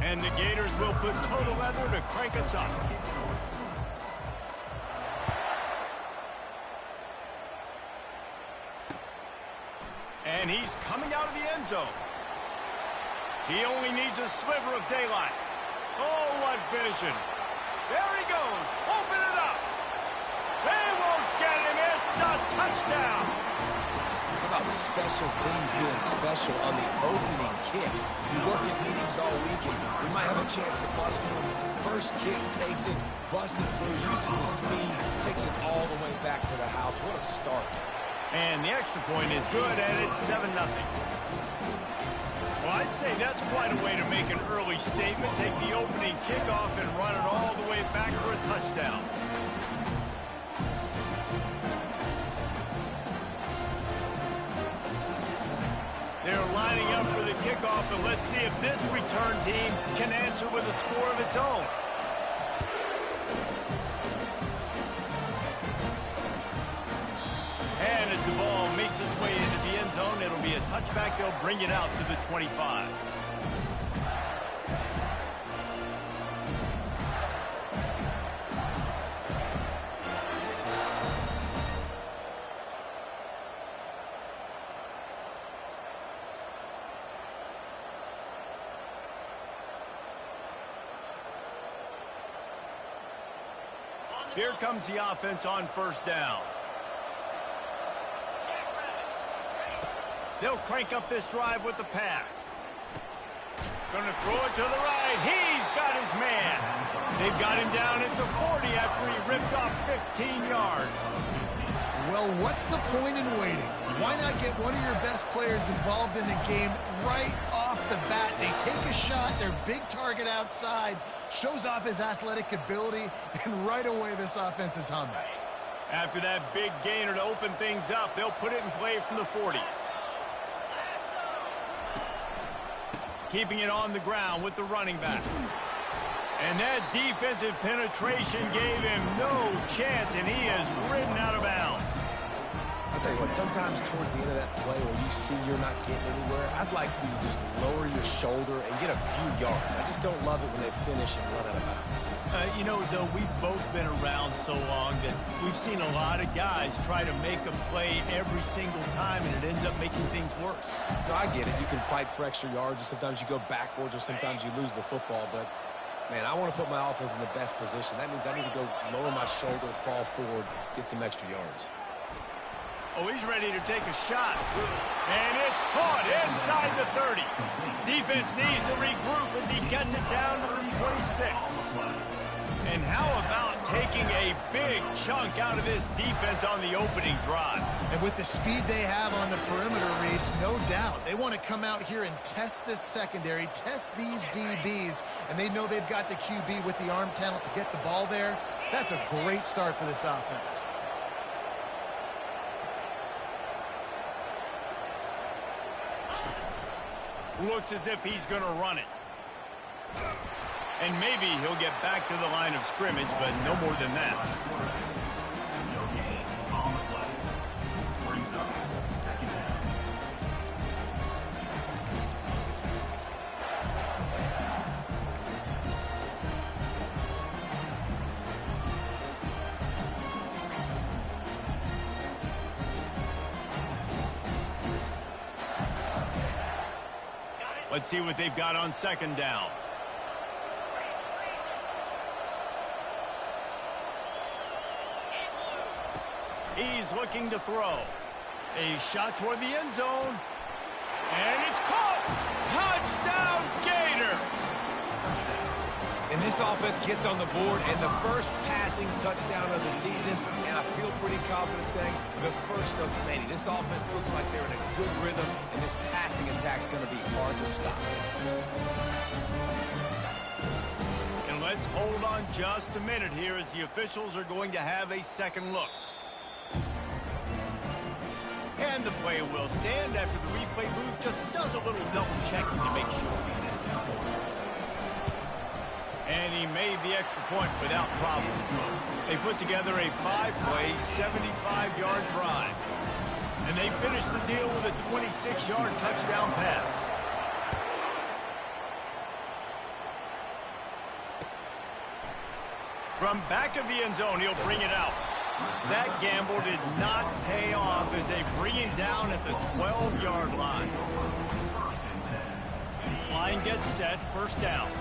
And the Gators will put total leather to crank us up. And he's coming out of the end zone. He only needs a sliver of daylight. Oh, what vision. There he goes. Open it up. They won't get him. It's a touchdown. How about special teams being special on the opening kick? We work in meetings all week, and we might have a chance to bust one. First kick takes it, busted through, uses the speed, takes it all the way back to the house. What a start. And the extra point is good, and it's 7-0. Well, I'd say that's quite a way to make an early statement. Take the opening kickoff and run it all the way back for a touchdown. They're lining up for the kickoff, and let's see if this return team can answer with a score of its own. And as the ball makes its way into the end zone, it'll be a touchback. They'll bring it out to the 25. Here comes the offense on first down. They'll crank up this drive with the pass. Going to throw it to the right. He's got his man. They've got him down at the 40 after he ripped off 15 yards. Well, what's the point in waiting? Why not get one of your best players involved in the game right off the bat? They take a shot, their big target outside, shows off his athletic ability, and right away this offense is humming. After that big gainer to open things up, they'll put it in play from the 40. Keeping it on the ground with the running back. And that defensive penetration gave him no chance, and he is ridden out of bounds. I'll tell you what, sometimes towards the end of that play where you see you're not getting anywhere, I'd like for you to just lower your shoulder and get a few yards. I just don't love it when they finish and run out of bounds. You know, though, we've both been around so long that we've seen a lot of guys try to make a play every single time, and it ends up making things worse. No, I get it. You can fight for extra yards, or sometimes you go backwards, or sometimes you lose the football, but man, I want to put my offense in the best position. That means I need to go lower my shoulder, fall forward, get some extra yards. Oh, he's ready to take a shot. And it's caught inside the 30. Defense needs to regroup as he gets it down to the 26. And how about taking a big chunk out of this defense on the opening drive? And with the speed they have on the perimeter, Reese, no doubt they want to come out here and test this secondary, test these DBs, and they know they've got the QB with the arm talent to get the ball there. That's a great start for this offense. Looks as if he's going to run it. And maybe he'll get back to the line of scrimmage, but no more than that. Let's see what they've got on second down. He's looking to throw. A shot toward the end zone. And it's caught! Touchdown, Gator! And this offense gets on the board, and the first passing touchdown of the season, and I feel pretty confident saying the first of many. This offense looks like they're in a good rhythm, and this passing attack's going to be hard to stop. And let's hold on just a minute here as the officials are going to have a second look. And the play will stand after the replay booth just does a little double checking to make sure. And he made the extra point without problem. They put together a 5-play, 75-yard drive. And they finished the deal with a 26-yard touchdown pass. From back of the end zone, he'll bring it out. That gamble did not pay off as they bring him down at the 12-yard line. Line gets set, first down.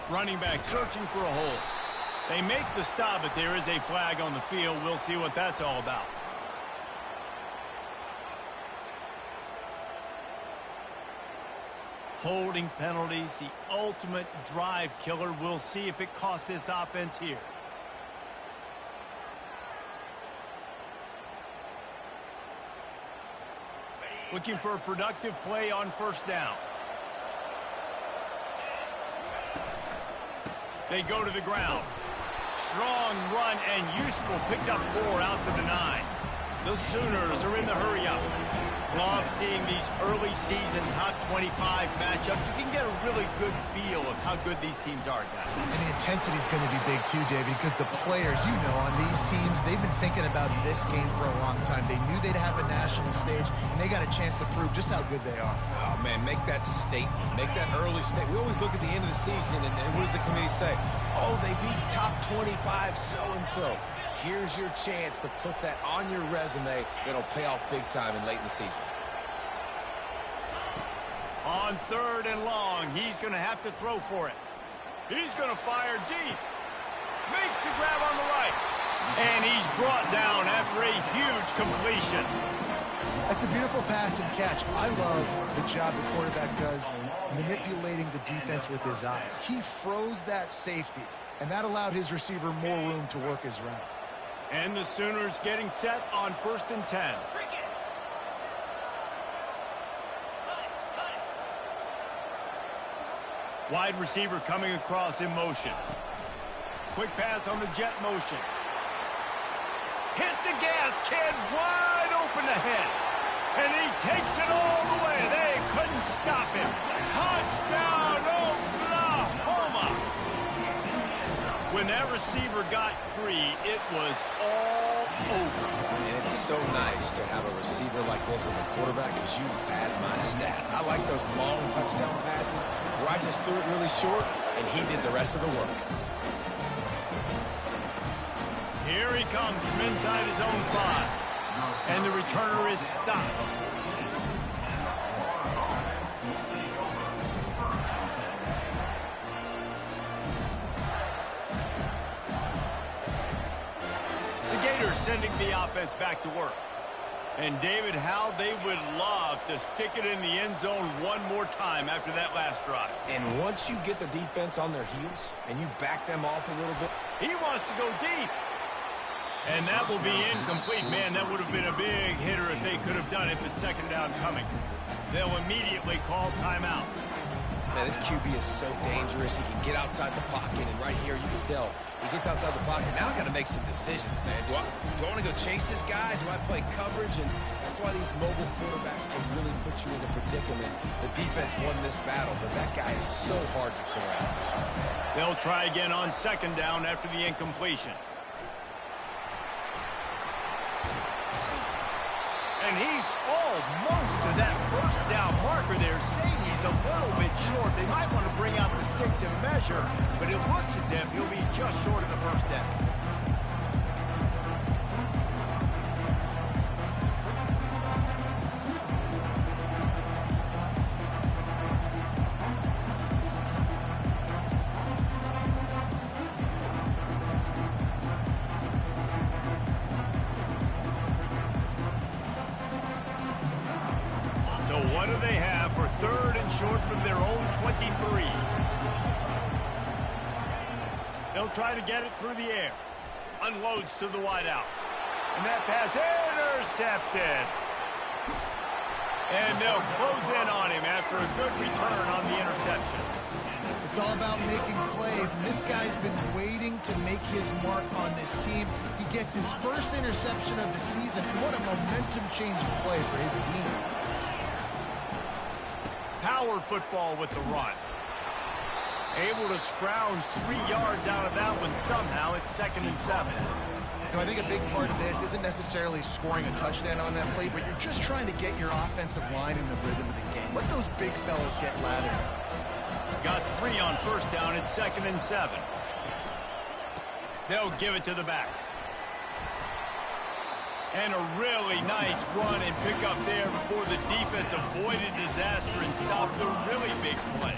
Running back searching for a hole. They make the stop, but there is a flag on the field. We'll see what that's all about. Holding penalties, the ultimate drive killer. We'll see if it costs this offense here. Looking for a productive play on first down. They go to the ground. Strong run and useful. Picks up 4 out to the 9. The Sooners are in the hurry-up. Love seeing these early season top 25 matchups. You can get a really good feel of how good these teams are, guys. And the intensity is going to be big too, David, because the players, you know, on these teams, they've been thinking about this game for a long time. They knew they'd have a national stage, and they got a chance to prove just how good they are. Oh, man, make that statement. Make that early statement. We always look at the end of the season, and what does the committee say? Oh, they beat top 25 so-and-so. Here's your chance to put that on your resume that'll pay off big time and late in the season. On 3rd and long, he's going to have to throw for it. He's going to fire deep. Makes the grab on the right. And he's brought down after a huge completion. That's a beautiful pass and catch. I love the job the quarterback does manipulating the defense with his eyes. He froze that safety, and that allowed his receiver more room to work his route. And the Sooners getting set on 1st and 10. Wide receiver coming across in motion. Quick pass on the jet motion. Hit the gas, kid, wide open ahead. And he takes it all the way. They couldn't stop him. Touchdown, Oklahoma! When that receiver got free, it was all over. And it's so nice to have a receiver like this as a quarterback because you add my stats. I like those long touchdown passes where I just threw it really short and he did the rest of the work. Here he comes from inside his own 5. And the returner is stopped. Sending the offense back to work. And David, how they would love to stick it in the end zone one more time after that last drive. And once you get the defense on their heels and you back them off a little bit. He wants to go deep. And that will be incomplete. Man, that would have been a big hitter if they could have done it, but second down coming. They'll immediately call timeout. Man, this QB is so dangerous. He can get outside the pocket, and right here you can tell he gets outside the pocket. Now I got to make some decisions, man. Do I want to go chase this guy? Do I play coverage? And that's why these mobile quarterbacks can really put you in a predicament. The defense won this battle, but that guy is so hard to corral. They'll try again on second down after the incompletion. And he's almost to that first down marker there, saying he's a little bit short. They might want to bring out the sticks and measure, but it looks as if he'll be just short of the first down. What do they have for 3rd and short from their own 23? They'll try to get it through the air. Unloads to the wideout. And that pass intercepted. And they'll close in on him after a good return on the interception. It's all about making plays, and this guy's been waiting to make his mark on this team. He gets his first interception of the season, and what a momentum-changing play for his team. Power football with the run. Able to scrounge 3 yards out of that one somehow. It's 2nd and 7. You know, I think a big part of this isn't necessarily scoring a touchdown on that play, but you're just trying to get your offensive line in the rhythm of the game. Let those big fellas get lathered. Got 3 on first down. It's 2nd and 7. They'll give it to the back. And a really nice run and pick up there before the defense avoided disaster and stopped the really big play.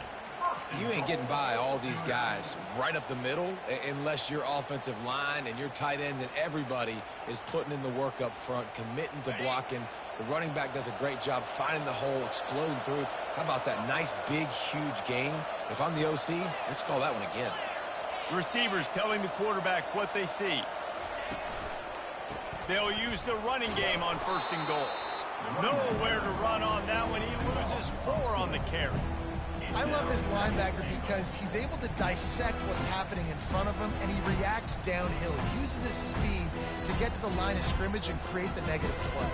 You ain't getting by all these guys right up the middle unless your offensive line and your tight ends and everybody is putting in the work up front, committing to blocking. The running back does a great job finding the hole, exploding through. How about that nice, big, huge gain? If I'm the OC, let's call that one again. Receivers telling the quarterback what they see. They'll use the running game on 1st and goal. Nowhere to run on that one. He loses 4 on the carry. I love this linebacker because he's able to dissect what's happening in front of him, and he reacts downhill. He uses his speed to get to the line of scrimmage and create the negative play.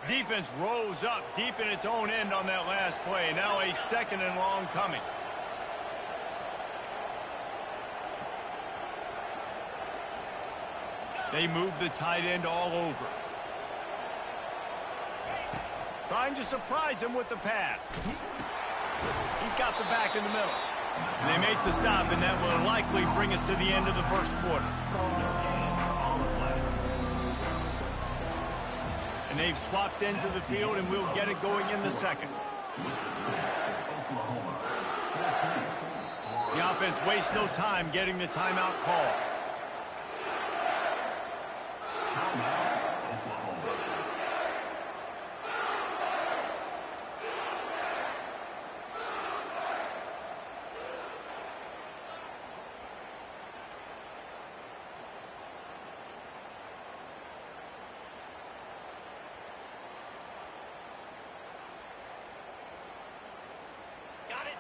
Defense rolls up deep in its own end on that last play. Now a 2nd and long coming. They move the tight end all over. Trying to surprise him with the pass. He's got the back in the middle. And they make the stop, and that will likely bring us to the end of the 1st quarter. And they've swapped ends of the field, and we'll get it going in the 2nd. The offense wastes no time getting the timeout call.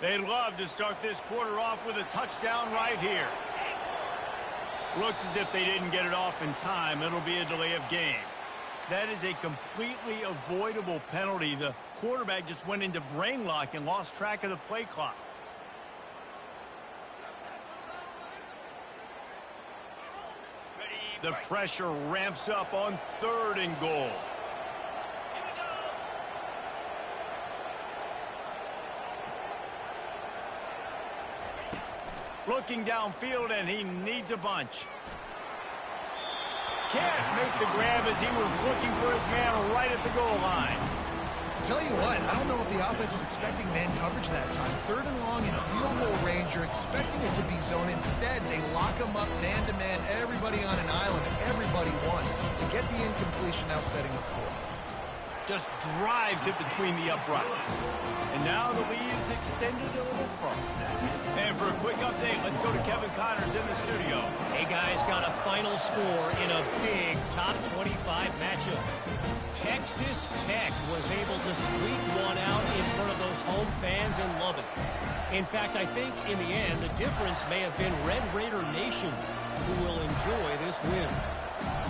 They'd love to start this quarter off with a touchdown right here. Looks as if they didn't get it off in time. It'll be a delay of game. That is a completely avoidable penalty. The quarterback just went into brain lock and lost track of the play clock. The pressure ramps up on 3rd and goal. Looking downfield, and he needs a bunch. Can't make the grab as he was looking for his man right at the goal line. Tell you what, I don't know if the offense was expecting man coverage that time. 3rd and long in field goal range, you're expecting it to be zone. Instead, they lock him up man-to-man, everybody on an island, everybody won. To get the incompletion, now setting up 4. Just drives it between the uprights. And now the lead is extended a little further. And for a quick update, let's go to Kevin Connors in the studio. Hey guys, got a final score in a big top 25 matchup. Texas Tech was able to squeak one out in front of those home fans in Lubbock. In fact, I think in the end, the difference may have been Red Raider Nation, who will enjoy this win.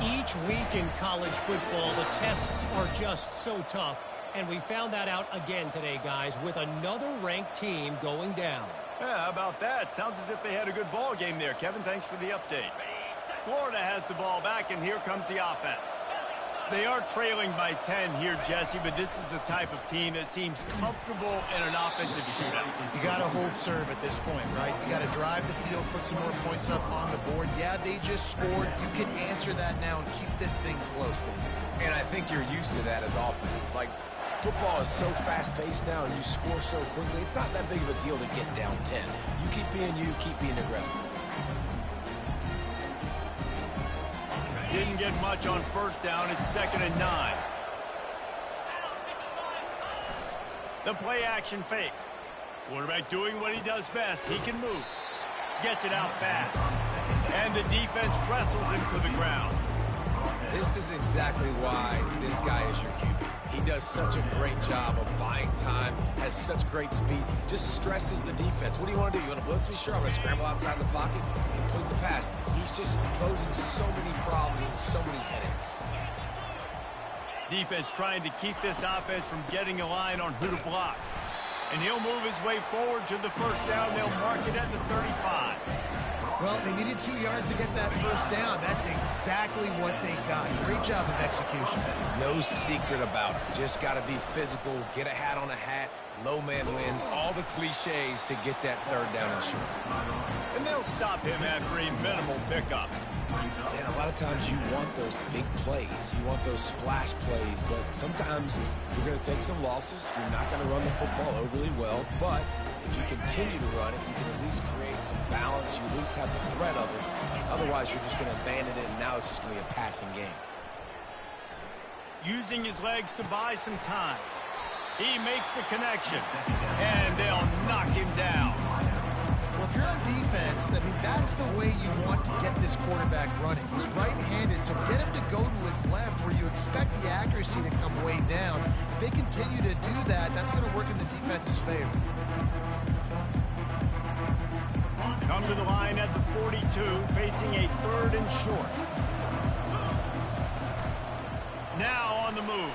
Each week in college football, the tests are just so tough, and we found that out again today, guys, with another ranked team going down. Yeah, how about that? Sounds as if they had a good ball game there. Kevin, thanks for the update. Florida has the ball back, and here comes the offense. They are trailing by 10 here, Jesse, but this is the type of team that seems comfortable in an offensive shootout. You got to hold serve at this point, right? You got to drive the field, put some more points up on the board. Yeah, they just scored. You can answer that now and keep this thing close. And I think you're used to that as offense. Like, football is so fast-paced now and you score so quickly, it's not that big of a deal to get down 10. You keep being you, keep being aggressive. Didn't get much on 1st down. It's 2nd and 9. The play action fake. Quarterback doing what he does best. He can move. Gets it out fast. And the defense wrestles him to the ground. This is exactly why this guy is your QB. He does such a great job of buying time, has such great speed, just stresses the defense. What do you want to do? You want to blitz me? Sure, I'm going to scramble outside the pocket, complete the pass. He's just posing so many problems and so many headaches. Defense trying to keep this offense from getting a line on who to block. And he'll move his way forward to the first down. They'll mark it at the 35. Well, they needed 2 yards to get that first down. That's exactly what they got. Great job of execution. No secret about it. Just got to be physical, get a hat on a hat, low man wins, all the cliches to get that third down and short. And they'll stop him after a minimal pickup. And a lot of times you want those big plays. You want those splash plays, but sometimes you're going to take some losses. You're not going to run the football overly well, but if you continue to run it, you can at least create some balance. You at least have the threat of it. Otherwise, you're just going to abandon it, and now it's just going to be a passing game. Using his legs to buy some time. He makes the connection, and they'll knock him down. Well, if you're on defense, I mean, that's the way you want to get this quarterback running. He's right-handed, so get him to go to his left where you expect the accuracy to come way down. If they continue to do that, that's going to work in the defense's favor. Come to the line at the 42, facing a 3rd and short. Now on the move.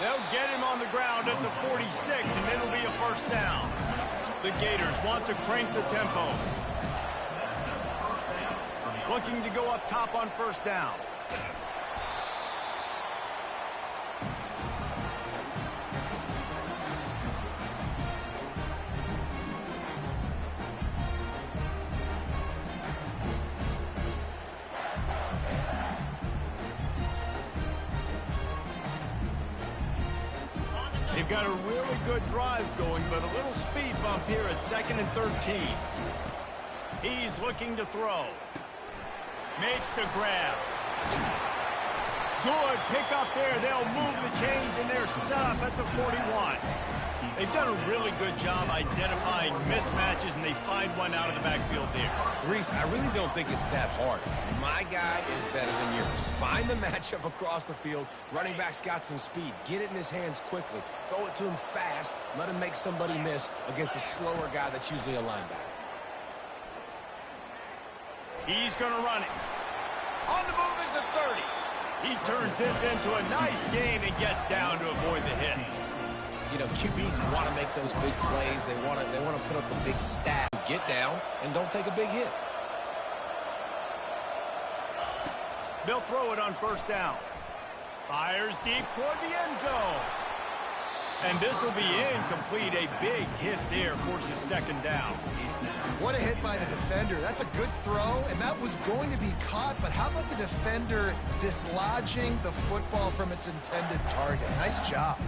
They'll get him on the ground at the 46, and it'll be a first down. The Gators want to crank the tempo. Looking to go up top on first down. They've got a really good drive going, but a little speed bump here at 2nd and 13. He's looking to throw. Makes the grab. Good pick up there. They'll move the chains, and they're set up at the 41. They've done a really good job identifying mismatches, and they find one out of the backfield there. Reese, I really don't think it's that hard. My guy is better than yours. Find the matchup across the field. Running back's got some speed. Get it in his hands quickly. Throw it to him fast. Let him make somebody miss against a slower guy that's usually a linebacker. He's going to run it. On the move is the 30. He turns this into a nice gain and gets down to avoid the hit. You know, QBs want to make those big plays. They want to put up the big stat. Get down and don't take a big hit. They'll throw it on first down. Fires deep toward the end zone. And this will be incomplete. A big hit there forces 2nd down. What a hit by the defender. That's a good throw, and that was going to be caught, but how about the defender dislodging the football from its intended target? Nice job.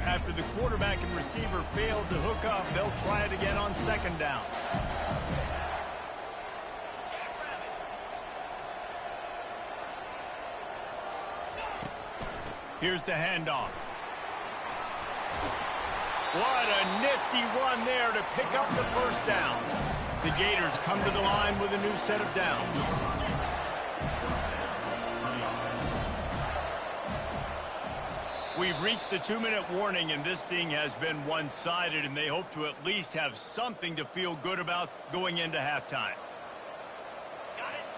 After the quarterback and receiver failed to hook up, they'll try it again on 2nd down. Here's the handoff. What a nifty run there to pick up the first down. The Gators come to the line with a new set of downs. We've reached the 2-minute warning, and this thing has been one-sided, and they hope to at least have something to feel good about going into halftime.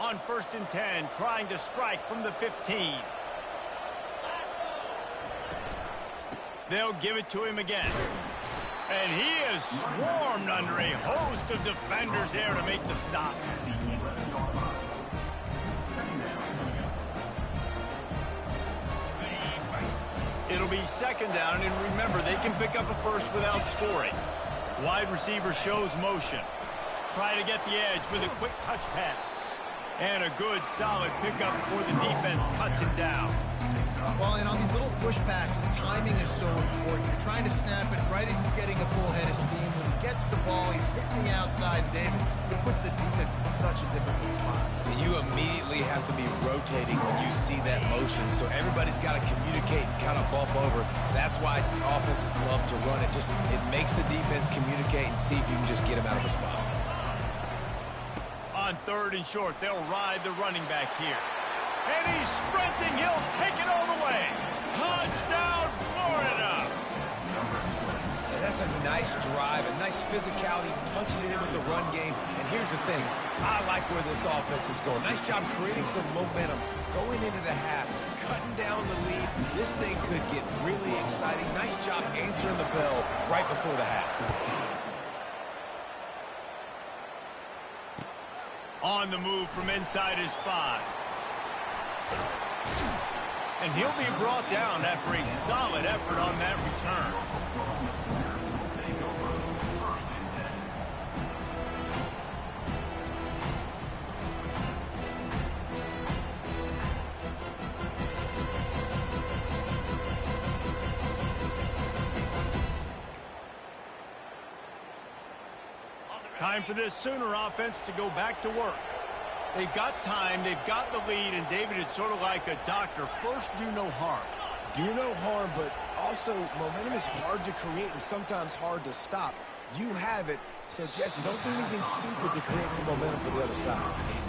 On 1st and 10, trying to strike from the 15. They'll give it to him again. And he is swarmed under a host of defenders there to make the stop. It'll be 2nd down, and remember, they can pick up a first without scoring. Wide receiver shows motion. Try to get the edge with a quick touch pass. And a good, solid pickup before the defense cuts him down. Well, and on these little push passes, timing is so important. You're trying to snap it right as he's getting a full head of steam. When he gets the ball, he's hitting the outside, David. It puts the defense in such a difficult spot. You immediately have to be rotating when you see that motion, so everybody's got to communicate and kind of bump over. That's why offenses love to run it. It makes the defense communicate and see if you can just get him out of the spot. On 3rd and short, they'll ride the running back here. And he's sprinting. He'll take it all the way. Touchdown, Florida. And that's a nice drive, a nice physicality, punching it in with the run game. And here's the thing, I like where this offense is going. Nice job creating some momentum going into the half, cutting down the lead. This thing could get really exciting. Nice job answering the bell right before the half. On the move from inside his 5. And he'll be brought down after a solid effort on that return. Time for this Sooner offense to go back to work. They've got time, they've got the lead, and David, it's sort of like a doctor. First, do no harm. Do no harm, but also momentum is hard to create and sometimes hard to stop. You have it, so Jesse, don't do anything stupid to create some momentum for the other side.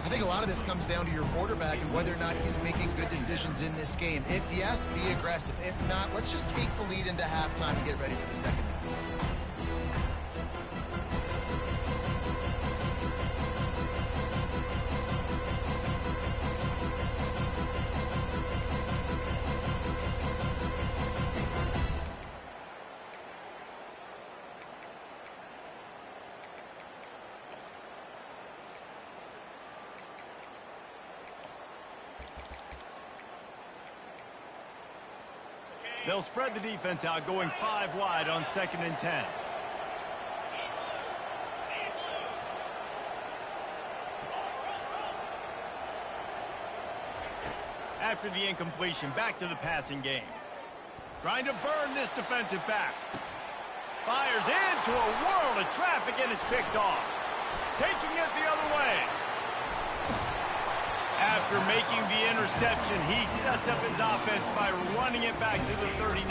I think a lot of this comes down to your quarterback and whether or not he's making good decisions in this game. If yes, be aggressive. If not, let's just take the lead into halftime and get ready for the second half. They'll spread the defense out, going 5 wide on 2nd and 10. After the incompletion, back to the passing game. Trying to burn this defensive back. Fires into a world of traffic, and it's picked off. Taking it the other way. After making the interception, he sets up his offense by running it back to the 39.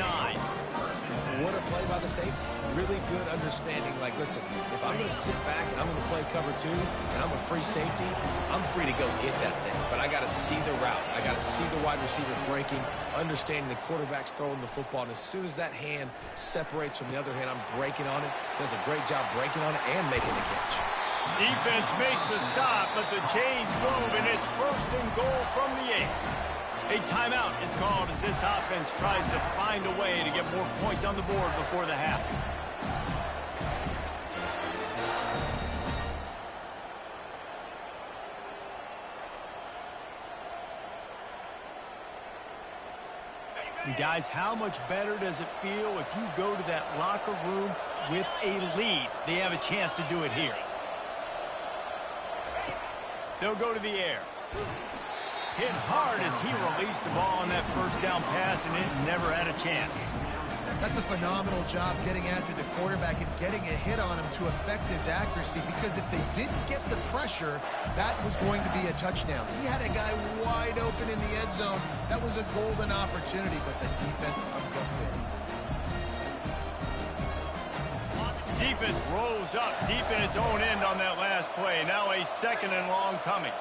What a play by the safety. Really good understanding. Like, listen, if I'm going to sit back and I'm going to play cover 2 and I'm a free safety, I'm free to go get that thing. But I got to see the route. I got to see the wide receiver breaking, understanding the quarterback's throwing the football. And as soon as that hand separates from the other hand, I'm breaking on it. Does a great job breaking on it and making the catch. Defense makes a stop, but the chains move, and it's 1st and goal from the 8. A timeout is called as this offense tries to find a way to get more points on the board before the half. And guys, how much better does it feel if you go to that locker room with a lead? They have a chance to do it here. They'll go to the air. Hit hard as he released the ball on that 1st down pass, and it never had a chance. That's a phenomenal job getting after the quarterback and getting a hit on him to affect his accuracy, because if they didn't get the pressure, that was going to be a touchdown. He had a guy wide open in the end zone. That was a golden opportunity, but the defense comes up big. Defense rolls up deep in its own end on that last play. Now a 2nd and long coming.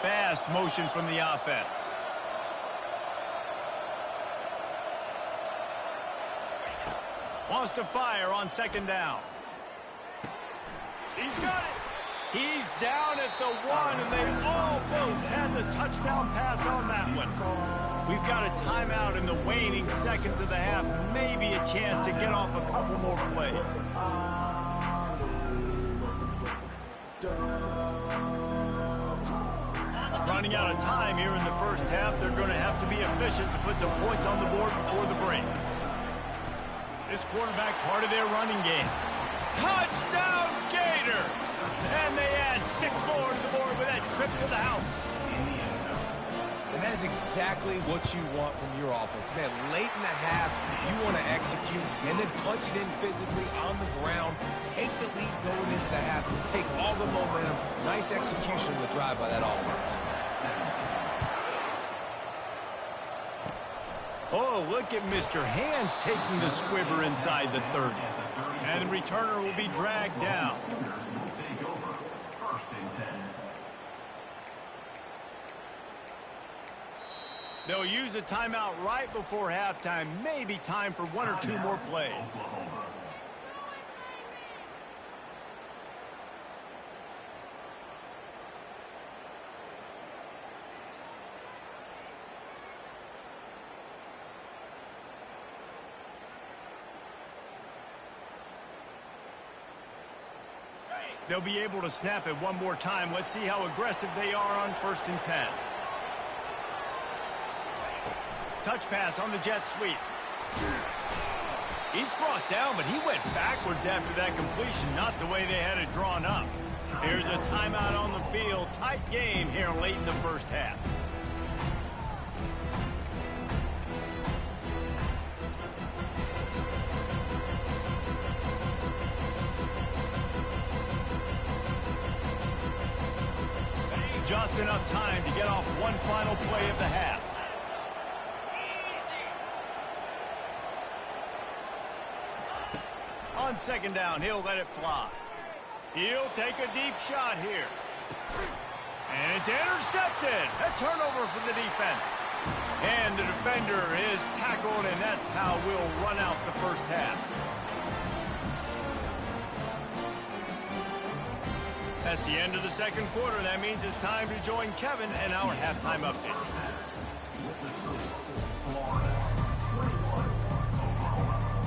Fast motion from the offense. Wants to fire on 2nd down. He's got it. He's down at the 1, and they almost had the touchdown pass on that one. We've got a timeout in the waning seconds of the half. Maybe a chance to get off a couple more plays. Running out of time here in the 1st half. They're going to have to be efficient to put some points on the board before the break. This quarterback part of their running game. Touchdown Gator! And they add 6 more to the board with that trip to the house. And that is exactly what you want from your offense. Man, late in the half, you want to execute and then punch it in physically on the ground, take the lead going into the half, take all the momentum. Nice execution of the drive by that offense. Oh, look at Mr. Hands taking the squibber inside the 30. And the returner will be dragged down. They'll use a timeout right before halftime. Maybe time for one or two more plays. They'll be able to snap it one more time. Let's see how aggressive they are on 1st and 10. Touch pass on the jet sweep. He's brought down, but he went backwards after that completion, not the way they had it drawn up. Here's a timeout on the field. Tight game here late in the first half. Just enough time to get off one final play of the half. On 2nd down, he'll let it fly. He'll take a deep shot here. And it's intercepted. A turnover for the defense. And the defender is tackled, and that's how we'll run out the first half. That's the end of the 2nd quarter. That means it's time to join Kevin and our halftime update.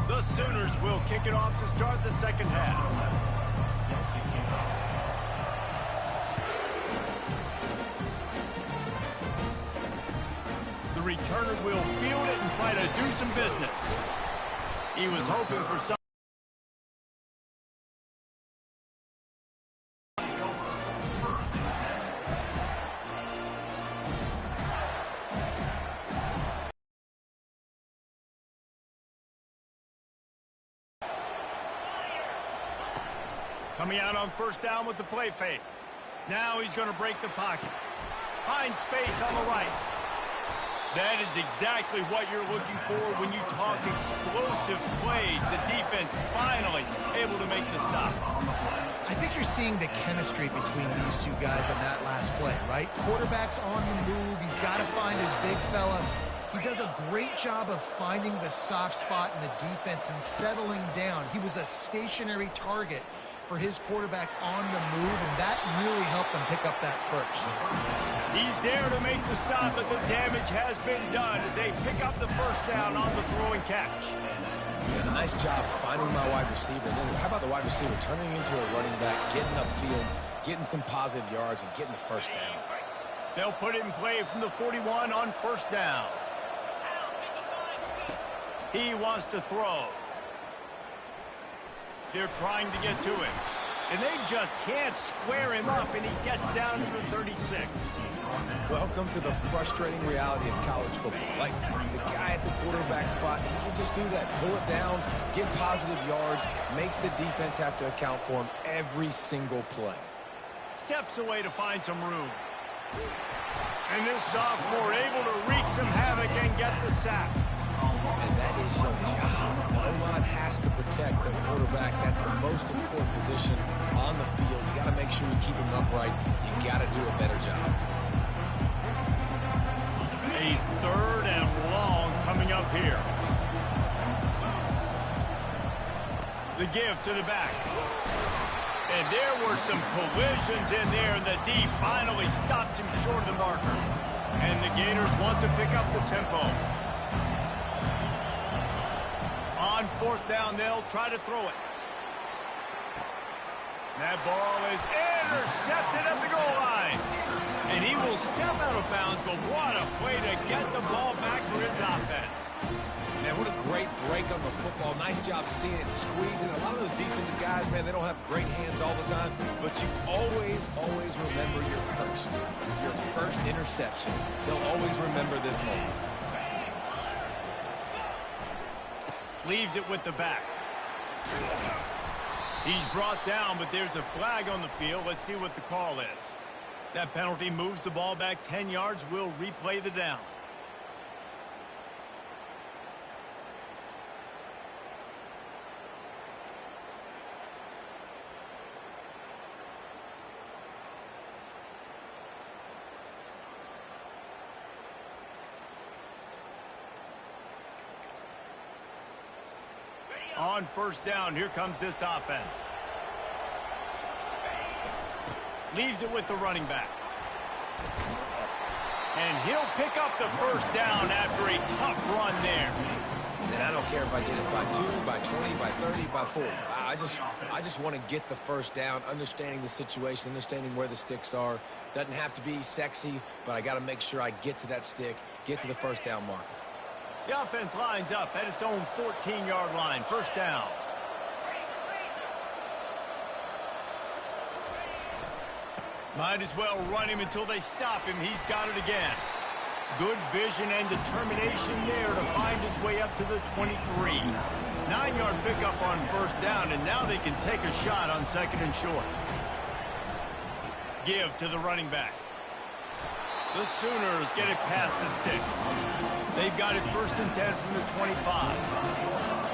The Sooners will kick it off to start the 2nd half. The returner will field it and try to do some business. He was hoping for some. Coming out on 1st down with the play fake. Now he's going to break the pocket. Find space on the right. That is exactly what you're looking for when you talk explosive plays. The defense finally able to make the stop. I think you're seeing the chemistry between these two guys in that last play, right? Quarterback's on the move. He's got to find his big fella. He does a great job of finding the soft spot in the defense and settling down. He was a stationary target for his quarterback on the move, and that really helped them pick up that first. He's there to make the stop, but the damage has been done as they pick up the 1st down on the throw and catch. Yeah, a nice job finding my wide receiver. And then how about the wide receiver turning into a running back, getting upfield, getting some positive yards, and getting the 1st down. They'll put it in play from the 41 on 1st down. He wants to throw. They're trying to get to him. And they just can't square him up, and he gets down to the 36. Welcome to the frustrating reality of college football. Like, the guy at the quarterback spot, he can just do that. Pull it down, get positive yards, makes the defense have to account for him every single play. Steps away to find some room. And this sophomore able to wreak some havoc and get the sack. And that is your job. The O-line has to protect the quarterback. That's the most important position on the field. You got to make sure you keep him upright. You got to do a better job. A 3rd and long coming up here. The give to the back. And there were some collisions in there, and the D finally stops him short of the marker. And the Gators want to pick up the tempo. On 4th down, they'll try to throw it. That ball is intercepted at the goal line. And he will step out of bounds, but what a play to get the ball back for his offense. Man, what a great break on the football. Nice job seeing it, squeezing. A lot of those defensive guys, man, they don't have great hands all the time, but you always remember your first interception. They'll always remember this moment. Leaves it with the back. He's brought down, but there's a flag on the field. Let's see what the call is. That penalty moves the ball back 10 yards. We'll replay the down. On first down, here comes this offense. Leaves it with the running back. And he'll pick up the first down after a tough run there. And I don't care if I get it by 2, by 20, by 30, by 40. I just want to get the first down, understanding the situation, understanding where the sticks are. Doesn't have to be sexy, but I got to make sure I get to that stick, get to the first down marker. The offense lines up at its own 14-yard line. First down. Might as well run him until they stop him. He's got it again. Good vision and determination there to find his way up to the 23. 9-yard pickup on first down, and now they can take a shot on second and short. Give to the running back. The Sooners get it past the sticks. They've got it first and 10 from the 25.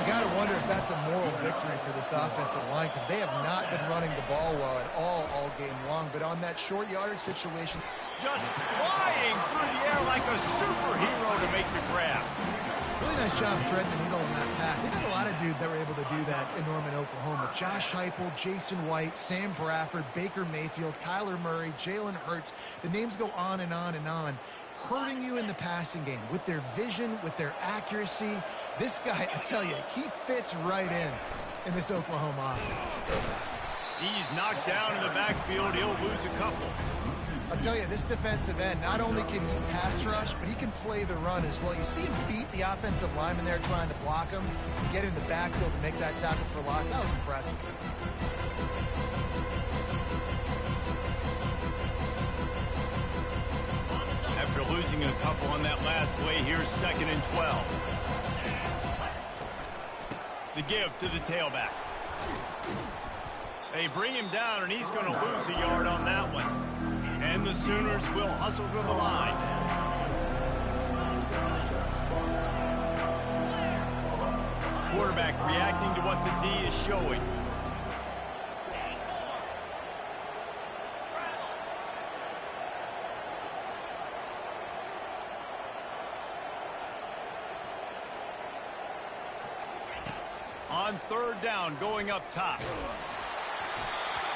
You got to wonder if that's a moral victory for this offensive line, because they have not been running the ball well at all game long. But on that short yardage situation, just flying through the air like a superhero to make the grab. Really nice job threading the needle on that pass. They've got a lot of dudes that were able to do that in Norman, Oklahoma. Josh Heupel, Jason White, Sam Bradford, Baker Mayfield, Kyler Murray, Jalen Hurts. The names go on and on and on. Hurting you in the passing game with their vision, with their accuracy. This guy, I tell you, he fits right in this Oklahoma offense. He's knocked down in the backfield. He'll lose a couple. I'll tell you, this defensive end, not only can he pass rush, but he can play the run as well. You see him beat the offensive lineman there trying to block him, get in the backfield to make that tackle for loss. That was impressive. After losing a couple on that last play, here's second and 12. The give to the tailback. They bring him down, and he's going to lose a yard on that one. And the Sooners will hustle to the line. Quarterback reacting to what the D is showing. On third down, going up top.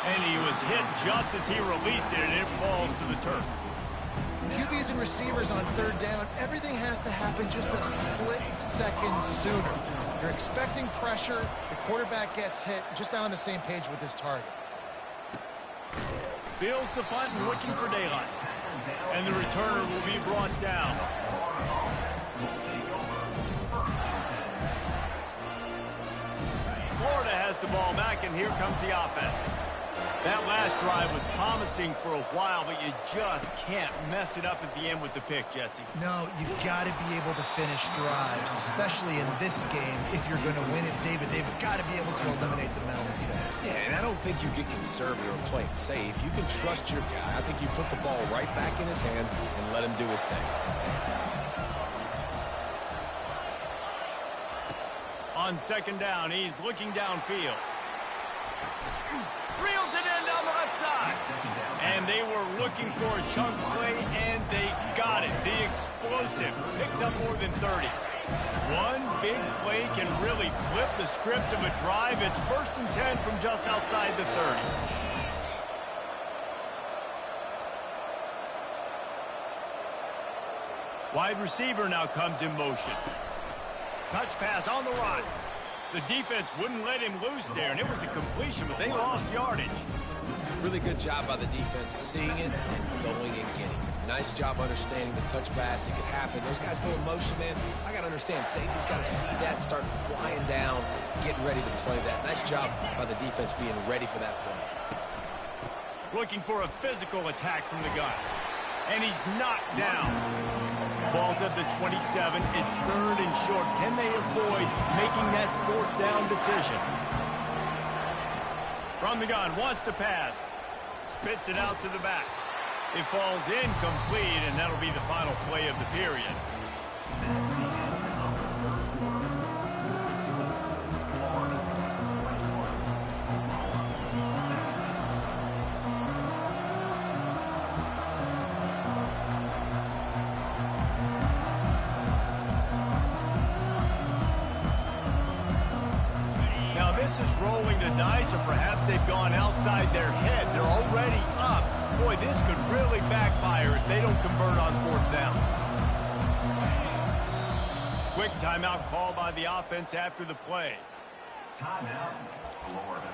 And he was hit just as he released it, and it falls to the turf. QBs and receivers on third down, everything has to happen just a split second sooner. You're expecting pressure, the quarterback gets hit, just not on the same page with his target. Fields the punt and looking for daylight. And the returner will be brought down. Florida has the ball back, and here comes the offense. That last drive was promising for a while, but you just can't mess it up at the end with the pick, Jesse. No, you've got to be able to finish drives, especially in this game. If you're going to win it, David, they've got to be able to eliminate the mental mistakes. Yeah, and I don't think you get conservative or play it safe. You can trust your guy. I think you put the ball right back in his hands and let him do his thing. On second down, he's looking downfield. Reels it in down the left side. And they were looking for a chunk play, and they got it. The explosive picks up more than 30. One big play can really flip the script of a drive. It's first and 10 from just outside the 30. Wide receiver now comes in motion. Touch pass on the run. The defense wouldn't let him loose there, and it was a completion, but they lost yardage. Really good job by the defense, seeing it and going and getting it. Nice job understanding the touch pass. It could happen. Those guys go in motion, man. I got to understand, safety's got to see that and start flying down, getting ready to play that. Nice job by the defense being ready for that play. Looking for a physical attack from the gun. And he's knocked down. Ball's at the 27. It's third and short. Can they avoid making that fourth down decision? From the gun, wants to pass. Spits it out to the back. It falls incomplete, and that'll be the final play of the period. this is rolling the dice, or perhaps they've gone outside their head. They're already up. Boy, this could really backfire if they don't convert on 4th down. Quick timeout call by the offense after the play. Timeout, Florida.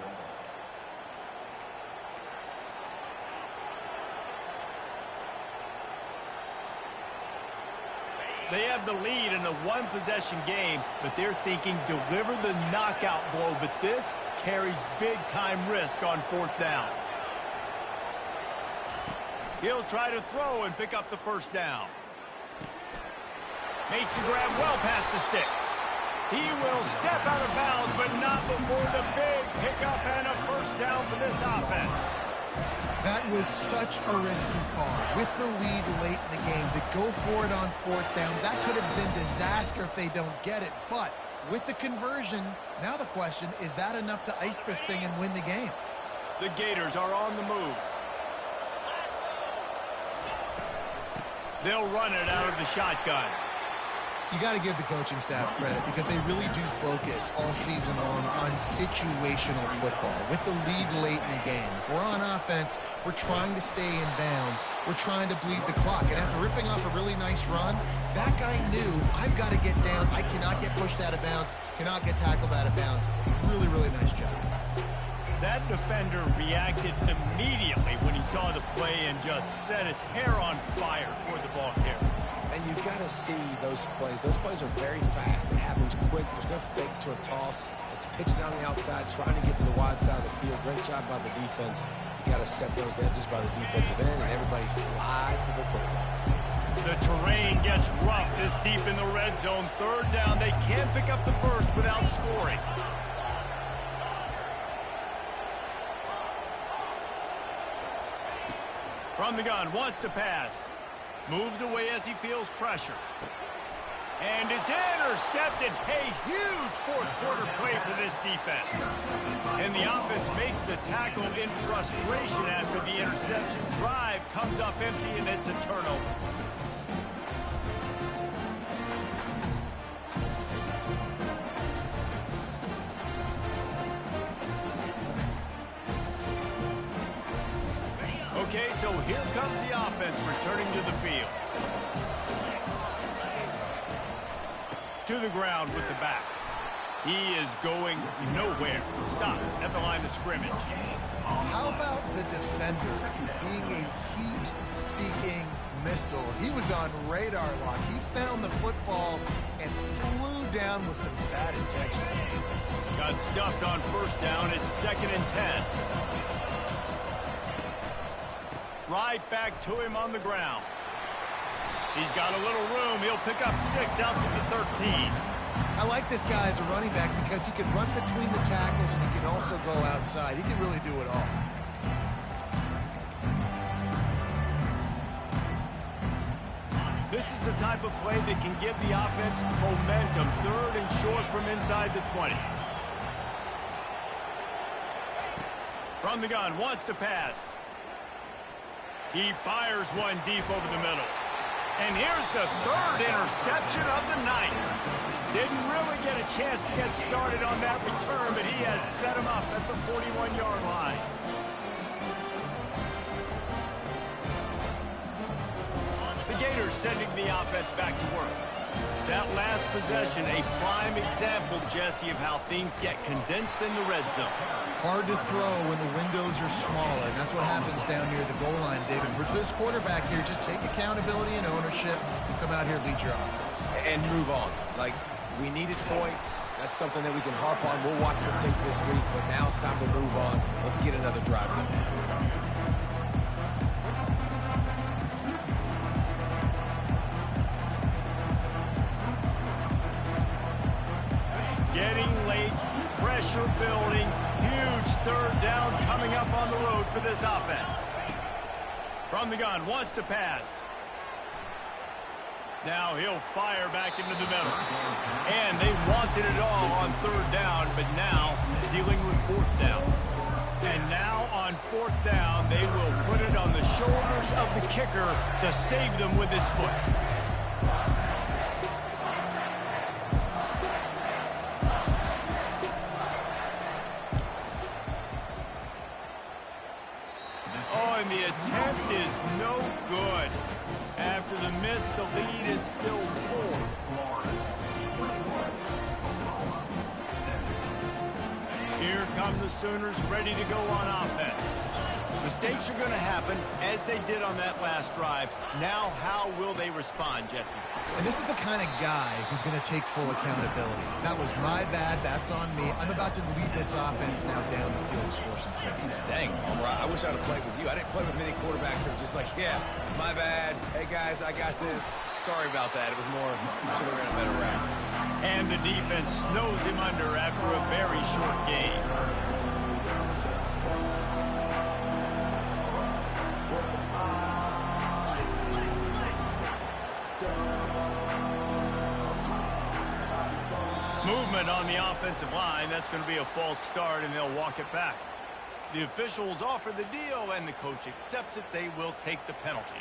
They have the lead in a one-possession game, but they're thinking deliver the knockout blow, but this carries big-time risk on 4th down. He'll try to throw and pick up the 1st down. Makes the grab well past the sticks. He will step out of bounds, but not before the big pickup and a 1st down for this offense. That was such a risky call. With the lead late in the game, to go for it on 4th down, that could have been disaster if they don't get it. But with the conversion, now the question, is that enough to ice this thing and win the game? The Gators are on the move. They'll run it out of the shotgun. You got to give the coaching staff credit because they really do focus all season long on situational football. With the lead late in the game, if we're on offense, we're trying to stay in bounds. We're trying to bleed the clock. And after ripping off a really nice run, that guy knew, I've got to get down. I cannot get pushed out of bounds, cannot get tackled out of bounds. Really, really nice job. That defender reacted immediately when he saw the play and just set his hair on fire toward the ball carrier. And you've got to see those plays. Those plays are very fast. It happens quick. There's no fake to a toss. It's pitching on the outside, trying to get to the wide side of the field. Great job by the defense. You got to set those edges by the defensive end, and everybody fly to the football. The terrain gets rough this deep in the red zone. 3rd down. They can't pick up the 1st without scoring. From the gun, wants to pass. Moves away as he feels pressure. And it's intercepted. A huge 4th quarter play for this defense. And the offense makes the tackle in frustration after the interception. Drive comes up empty, and it's a turnover. Okay, so here comes the offense returning to the field. To the ground with the back. He is going nowhere. Stop at the line of scrimmage. How about the defender being a heat-seeking missile? He was on radar lock. He found the football and flew down with some bad intentions. Got stuffed on 1st down. It's 2nd and 10. Right back to him on the ground. He's got a little room. He'll pick up 6 out to the 13. I like this guy as a running back because he can run between the tackles and he can also go outside. He can really do it all. This is the type of play that can give the offense momentum. 3rd and short from inside the 20. From the gun, wants to pass. He fires one deep over the middle. And here's the 3rd interception of the night. Didn't really get a chance to get started on that return, but he has set him up at the 41-yard line. The Gators sending the offense back to work. That last possession, a prime example, Jesse, of how things get condensed in the red zone. Hard to throw when the windows are smaller, and that's what happens down near the goal line, David. For this quarterback here, just take accountability and ownership and come out here and lead your offense. And move on. Like, we needed points. That's something that we can harp on. We'll watch the tape this week, but now it's time to move on. Let's get another drive going. Getting late, pressure building, huge 3rd down coming up on the road for this offense. From the gun, wants to pass. Now he'll fire back into the middle. And they wanted it all on 3rd down, but now dealing with 4th down. And now on 4th down, they will put it on the shoulders of the kicker to save them with his foot. Oh, and the attempt is no good. After the miss, the lead is still 4. Here come the Sooners ready to go on offense. Mistakes are going to happen, as they did on that last drive. Now, how will they respond, Jesse? And this is the kind of guy who's going to take full accountability. That was my bad. That's on me. I'm about to lead this offense now down the field and score some points. Dang, Homer, I wish I'd have played with you. I didn't play with many quarterbacks that were just like, yeah, my bad. Hey, guys, I got this. Sorry about that. It was more, should have ran a better route. And the defense snows him under after a very short game. Movement on the offensive line. That's going to be a false start, and they'll walk it back. The officials offer the deal, and the coach accepts it. They will take the penalty.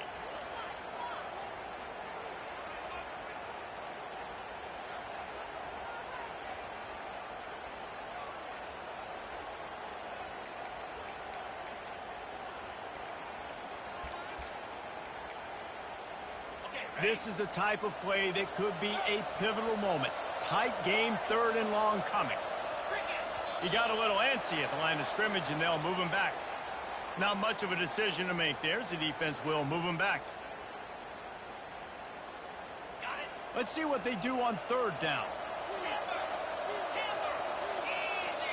This is the type of play that could be a pivotal moment. Tight game, 3rd and long coming. He got a little antsy at the line of scrimmage, and they'll move him back. Not much of a decision to make there, so the defense will move him back. Let's see what they do on 3rd down.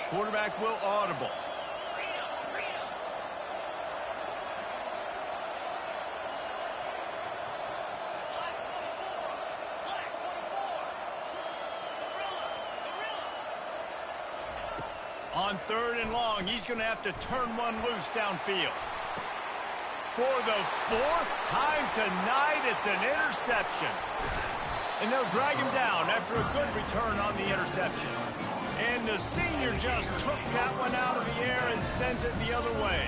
Quarterback will audible. On 3rd and long, he's going to have to turn one loose downfield. For the 4th time tonight, it's an interception. And they'll drag him down after a good return on the interception. And the senior just took that one out of the air and sent it the other way.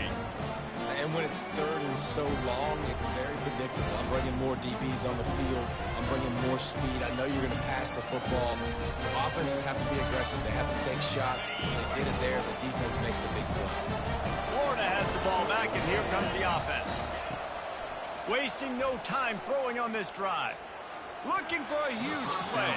And when it's 3rd and so long, it's very predictable. I'm bringing more DBs on the field. I'm bringing more speed. I know you're going to pass the football. Offenses have to be aggressive. They have to take shots. They did it there. The defense makes the big play. Florida has the ball back, and here comes the offense. Wasting no time throwing on this drive. Looking for a huge play.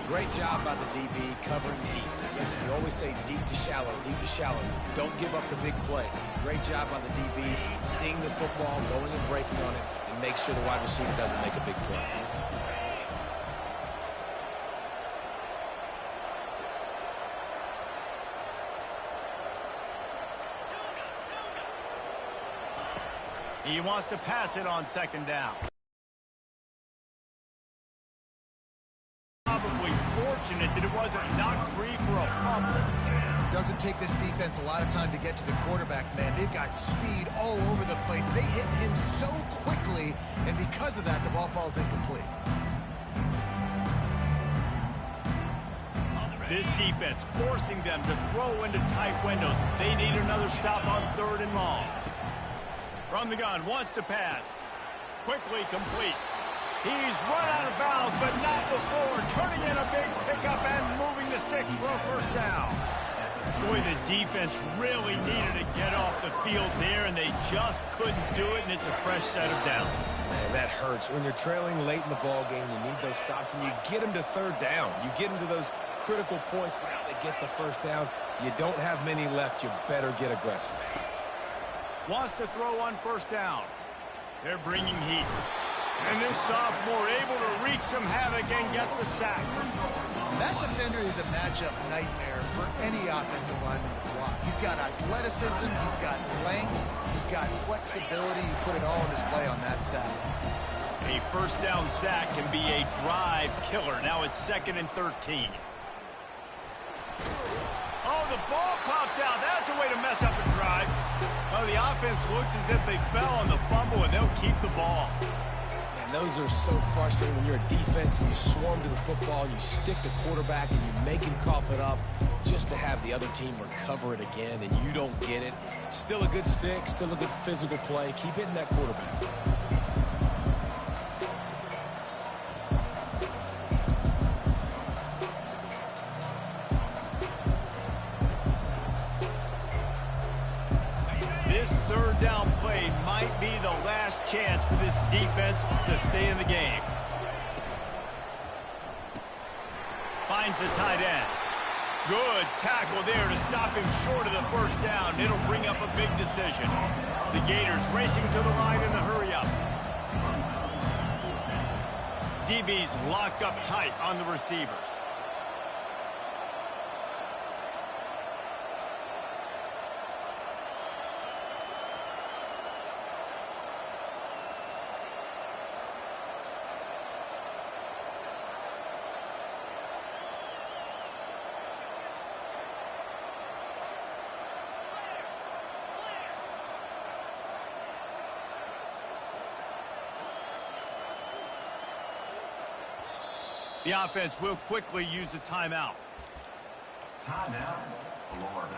Great job by the DB covering deep. Listen, you always say deep to shallow, deep to shallow. Don't give up the big play. Great job by the DBs, seeing the football, going and breaking on it, and make sure the wide receiver doesn't make a big play. He wants to pass it on 2nd down. Probably fortunate that it wasn't knocked free for a fumble. Doesn't take this defense a lot of time to get to the quarterback, man. They've got speed all over the place. They hit him so quickly, and because of that, the ball falls incomplete. This defense forcing them to throw into tight windows. They need another stop on 3rd and long. From the gun, wants to pass. Quickly complete. He's run out of bounds, but not before. Turning in a big pickup and moving the sticks for a 1st down. Boy, the defense really needed to get off the field there, and they just couldn't do it, and it's a fresh set of downs. Man, that hurts. When you're trailing late in the ball game, you need those stops, and you get them to 3rd down. You get them to those critical points. Now they get the 1st down. You don't have many left. You better get aggressive. Wants to throw on 1st down. They're bringing heat. And this sophomore able to wreak some havoc and get the sack. That defender is a matchup nightmare for any offensive lineman to block. He's got athleticism, he's got length, he's got flexibility. You put it all on display on that sack. A 1st down sack can be a drive killer. Now it's 2nd and 13. Oh, the ball popped out. That's a way to mess up a drive. Oh, the offense looks as if they fell on the fumble, and they'll keep the ball. And those are so frustrating when you're a defense and you swarm to the football, you stick the quarterback, and you make him cough it up just to have the other team recover it again, and you don't get it. Still a good stick, still a good physical play. Keep hitting that quarterback. This third down play might be the last chance for this defense to stay in the game. Finds the tight end. Good tackle there to stop him short of the first down. It'll bring up a big decision. The Gators racing to the line in a hurry-up. DB's locked up tight on the receivers. The offense will quickly use a timeout. Timeout, Florida.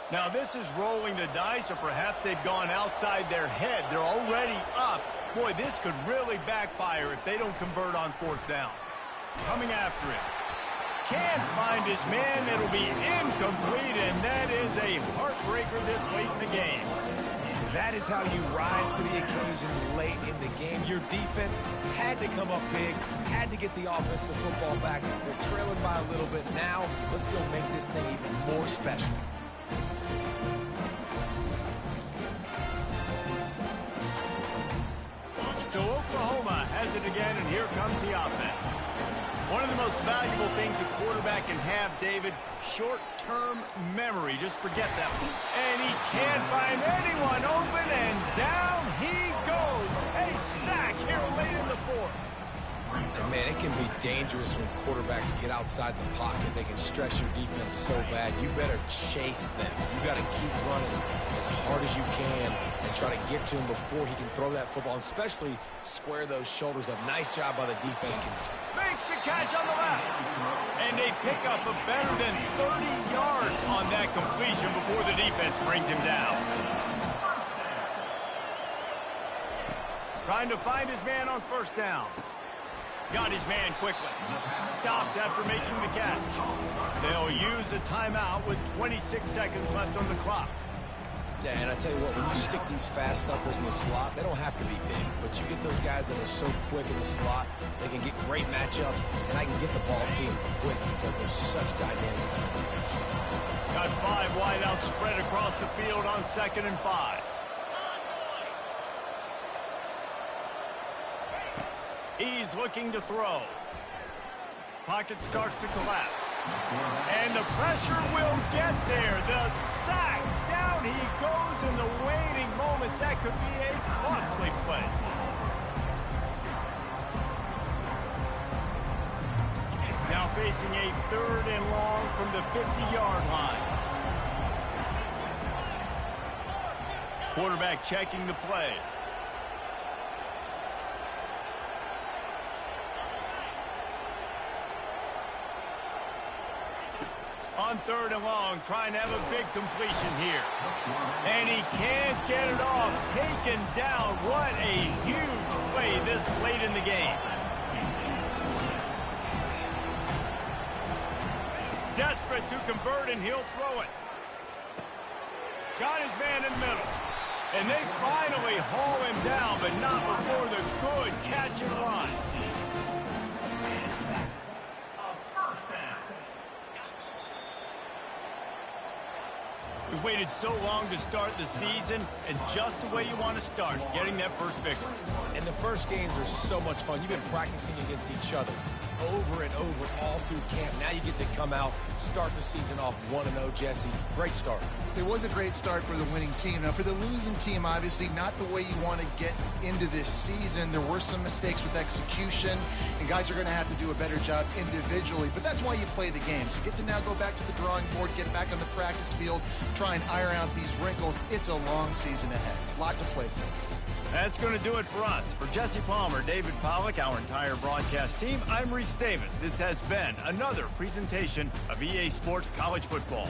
Now this is rolling the dice, or perhaps they've gone outside their head. They're already up. Boy, this could really backfire if they don't convert on fourth down. Coming after it. Can't find his man. It'll be incomplete, and that is a heartbreaker this late in the game. That is how you rise to the occasion late in the game. Your defense had to come up big, had to get the offense the football back. They're trailing by a little bit now. Let's go make this thing even more special. So Oklahoma has it again, and here comes the offense. One of the most valuable things a quarterback can have, David, short-term memory. Just forget that. And he can't find anyone open, and down he goes. A sack here late in the fourth. And man, it can be dangerous when quarterbacks get outside the pocket. They can stress your defense so bad. You better chase them. You got to keep running as hard as you can and try to get to him before he can throw that football, and especially square those shoulders up. Nice job by the defense. Makes the catch on the left. And they pick up a better than 30 yards on that completion before the defense brings him down. Trying to find his man on first down. Got his man quickly. Stopped after making the catch. They'll use a timeout with 26 seconds left on the clock. Yeah, and I tell you what, when you stick these fast suckers in the slot, they don't have to be big, but you get those guys that are so quick in the slot, they can get great matchups, and I can get the ball to them quick because they're such dynamic playmakers. Got 5 wideouts spread across the field on 2nd and 5. He's looking to throw. Pocket starts to collapse. And the pressure will get there. The sack. Down he goes in the waiting moments. That could be a costly play. Now facing a 3rd and long from the 50-yard line. Quarterback checking the play. On 3rd and long, trying to have a big completion here. And he can't get it off. Taken down. What a huge play this late in the game. Desperate to convert, and he'll throw it. Got his man in the middle. And they finally haul him down, but not before the good catch and run. We've waited so long to start the season, and just the way you want to start, getting that first victory. And the first games are so much fun. You've been practicing against each other. over and over all through camp. Now you get to come out, start the season off 1-0, Jesse. Great start. It was a great start for the winning team. Now, for the losing team, obviously not the way you want to get into this season. There were some mistakes with execution, and guys are going to have to do a better job individually. But that's why you play the games. You get to now go back to the drawing board, get back on the practice field, try and iron out these wrinkles. It's a long season ahead. A lot to play for. That's going to do it for us. For Jesse Palmer, David Pollack, our entire broadcast team, I'm Reese Davis. This has been another presentation of EA Sports College Football.